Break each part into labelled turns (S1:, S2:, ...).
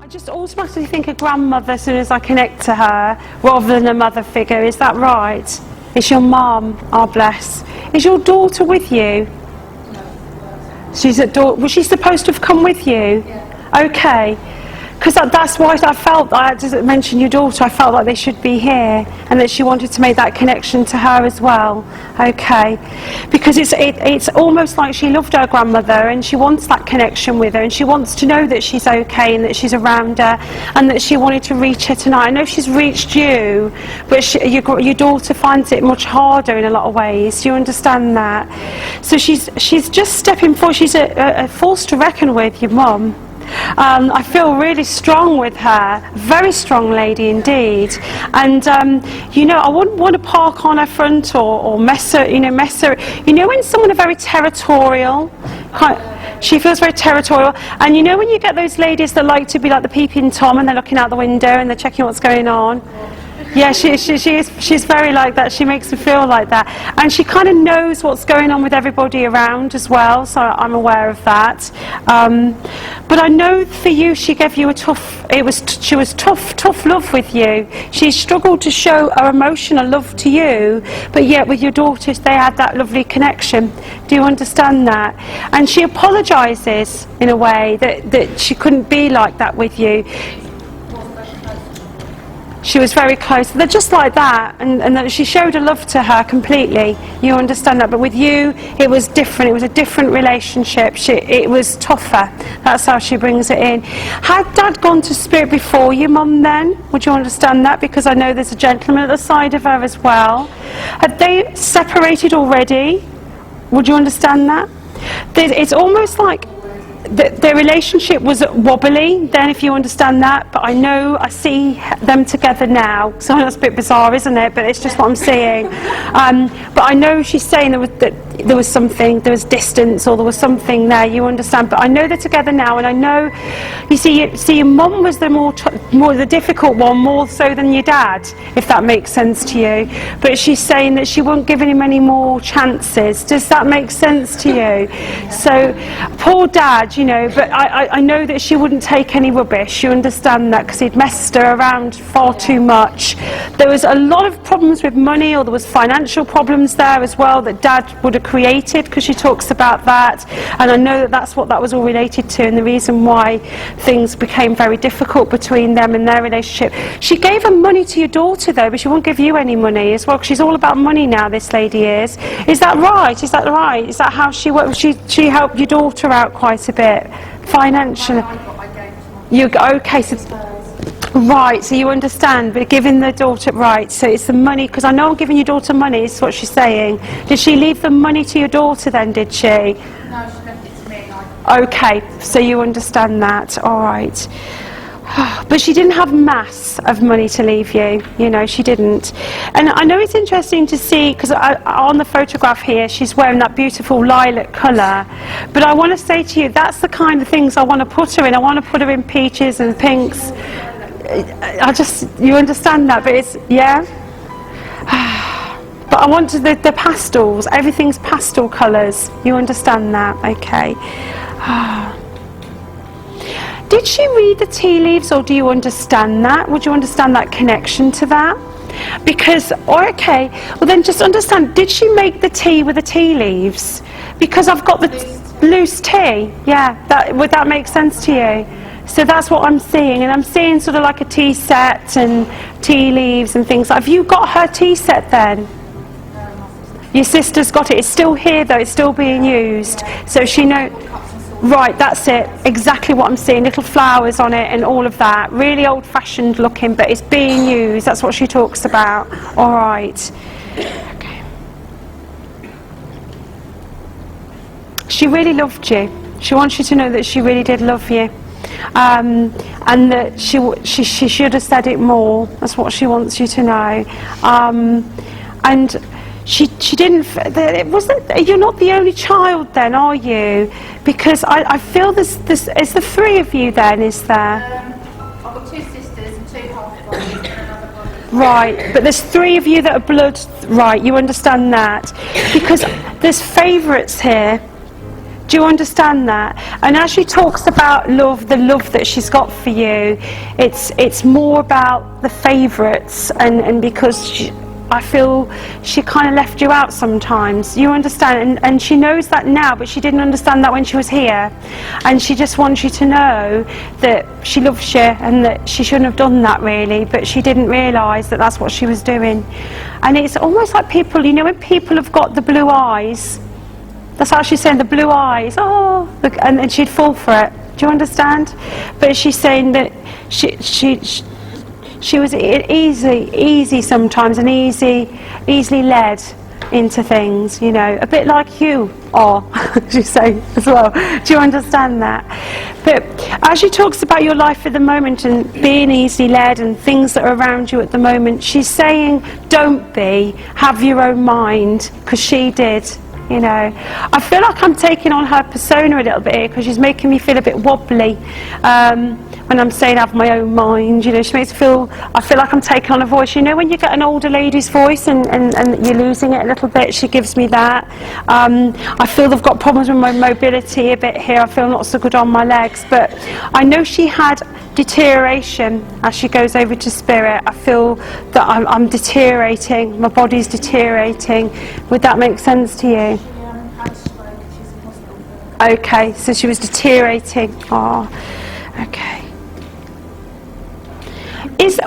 S1: I just automatically think of grandmother as soon as I connect to her, rather than a mother figure. Is that right? It's your mum. Oh, bless. Is your daughter with you? She's at was she supposed to have come with you? Yeah. Okay. Because that's why I felt, I had to mention your daughter, I felt like they should be here, and that she wanted to make that connection to her as well. Okay. Because it's almost like she loved her grandmother, and she wants that connection with her, and she wants to know that she's okay, and that she's around her, and that she wanted to reach her tonight. I know she's reached you, but your daughter finds it much harder in a lot of ways. Do you understand that? So she's just stepping forward. She's a force to reckon with, your mum. I feel really strong with her, very strong lady indeed, and I wouldn't want to park on her front or mess her, when someone are very territorial, she feels very territorial, and when you get those ladies that like to be like the peeping Tom, and they're looking out the window and they're checking what's going on. Yeah, she's very like that. She makes me feel like that, and she kind of knows what's going on with everybody around as well. So I'm aware of that. But I know for you, she gave you she was tough love with you. She struggled to show her emotional love to you, but yet with your daughters, they had that lovely connection. Do you understand that? And she apologises in a way that she couldn't be like that with you. She was very close. They're just like that, and that she showed her love to her completely. You understand that? But with you, it was different. It was a different relationship. It was tougher. That's how she brings it in. Had Dad gone to spirit before you, Mum, then? Would you understand that? Because I know there's a gentleman at the side of her as well. Had they separated already? Would you understand that? It's almost like their relationship was wobbly then, if you understand that, but I see them together now. So I know that's a bit bizarre, isn't it? But it's just what I'm seeing. But I know she's saying there was something, there was distance, or there was something there, you understand. But I know they're together now, and I know, you see, your mum was the more the difficult one, more so than your dad, if that makes sense to you. But she's saying that she won't give him any more chances. Does that make sense to you? So, poor Dad, but I know that she wouldn't take any rubbish. You understand that, because he'd messed her around far too much. There was a lot of problems with money, or there was financial problems there as well that Dad would have created, because she talks about that, and I know that that's what that was all related to, and the reason why things became very difficult between them and their relationship. She gave her money to your daughter though, but she won't give you any money as well, because she's all about money now, this lady is. Is that right? Is that right? Is that how she works? She helped your daughter out quite a bit financially. Okay, so right, so you understand, but giving the daughter, right, so it's the money, because I know giving your daughter money is what she's saying. Did she leave the money to your daughter then, did she?
S2: No, she left it to me.
S1: Okay, so you understand that, all right. But she didn't have mass of money to leave you, she didn't. And I know it's interesting to see, because on the photograph here, she's wearing that beautiful lilac colour. But I want to say to you, that's the kind of things I want to put her in. I want to put her in peaches and pinks. You understand that, but it's, yeah? But I want the pastels, everything's pastel colours. You understand that, okay? Did she read the tea leaves, or do you understand that? Would you understand that connection to that? Because, okay, well then just understand, did she make the tea with the tea leaves? Because I've got the loose tea, yeah, would that make sense to you? So that's what I'm seeing, and I'm seeing sort of like a tea set and tea leaves and things. Have you got her tea set then? Your sister's got it. It's still here though, it's still being used. So she knows. Right, that's it. Exactly what I'm seeing. Little flowers on it and all of that. Really old-fashioned looking, but it's being used. That's what she talks about. All right. Okay. She really loved you. She wants you to know that she really did love you. And that she should have said it more. That's what she wants you to know. And she didn't. You're not the only child then, are you? Because I feel this. Is the three of you then? Is there?
S2: I've got two sisters and two half brothers and another brother.
S1: Right, but there's three of you that are blood. Right, you understand that? Because there's favourites here. Do you understand that? And as she talks about love, the love that she's got for you, it's more about the favourites, and because I feel she kind of left you out sometimes. You understand? And she knows that now, but she didn't understand that when she was here. And she just wants you to know that she loves you and that she shouldn't have done that really, but she didn't realise that that's what she was doing. And it's almost like people, you know, when people have got the blue eyes, that's how she's saying, the blue eyes, oh, look, and she'd fall for it. Do you understand? But she's saying that she was easy sometimes, and easily led into things, you know, a bit like you are, she say as well. Do you understand that? But as she talks about your life at the moment and being easily led and things that are around you at the moment, she's saying, don't be, have your own mind, because she did. You know, I feel like I'm taking on her persona a little bit here, because she's making me feel a bit wobbly when I'm saying have my own mind. You know, she makes me feel, I feel like I'm taking on a voice. You know, when you get an older lady's voice and you're losing it a little bit, she gives me that. I feel I've got problems with my mobility a bit here. I feel not so good on my legs, but I know she had deterioration as she goes over to spirit. I feel that I'm deteriorating, my body's deteriorating. Would that make sense to you? Okay, so she was deteriorating. Oh, okay.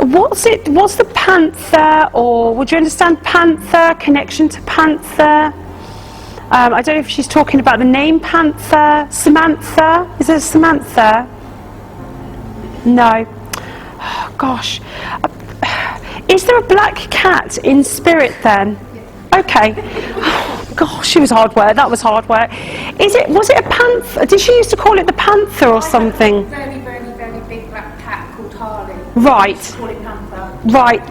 S1: What's the Panther, or would you understand Panther, connection to Panther? I don't know if she's talking about the name Panther. Samantha? Is there Samantha? No. Oh, gosh. Is there a black cat in spirit then? Okay. Oh, gosh, it was hard work. That was hard work. Was it a panther? Did she used to call it the Panther or something?
S2: Very, very, very big black cat called Harley.
S1: Right.
S2: Call it Panther.
S1: Right.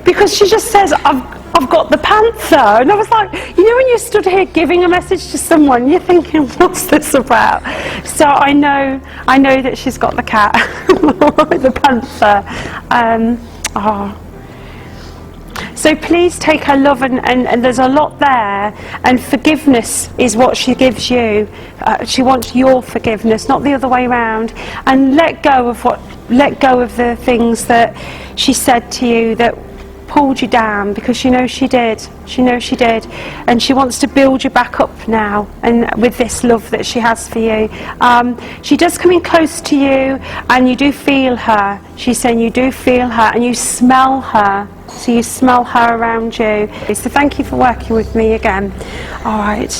S1: Because she just says, I've got the Panther. And I was like, you know, when you stood here giving a message to someone, you're thinking, what's this about? So I know that she's got the cat, the Panther. So please take her love, and there's a lot there, and forgiveness is what she gives you. She wants your forgiveness, not the other way around. And let go of the things that she said to you that pulled you down, because she knows she did. She knows she did, and she wants to build you back up now, and with this love that she has for you. She does come in close to you, and you do feel her. She's saying you do feel her, and you smell her. So you smell her around you. So thank you for working with me again. All right.